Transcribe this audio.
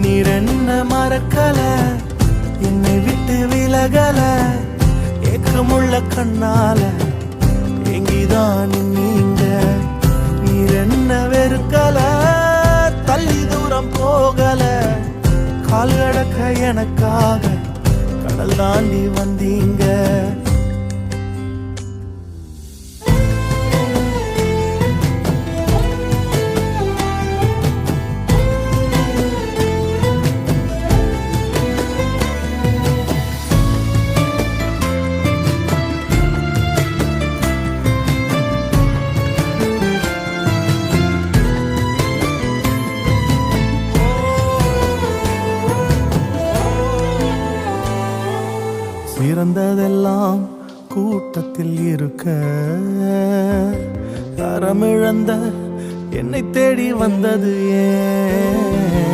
நீர் என்ன மறக்கல, என்னை விட்டு விலகல, ஏக்கமுள்ள கண்ணால எங்கிதான் நீங்க. நீர் என்ன வெறுக்கல, தள்ளி தூரம் போகல, கால் கடக்க எனக்காக கடல் தாண்டி வந்தீங்க. சிறந்ததெல்லாம் கூட்டத்தில் இருக்க, தரமிழந்த என்னை தேடி வந்தது ஏன்?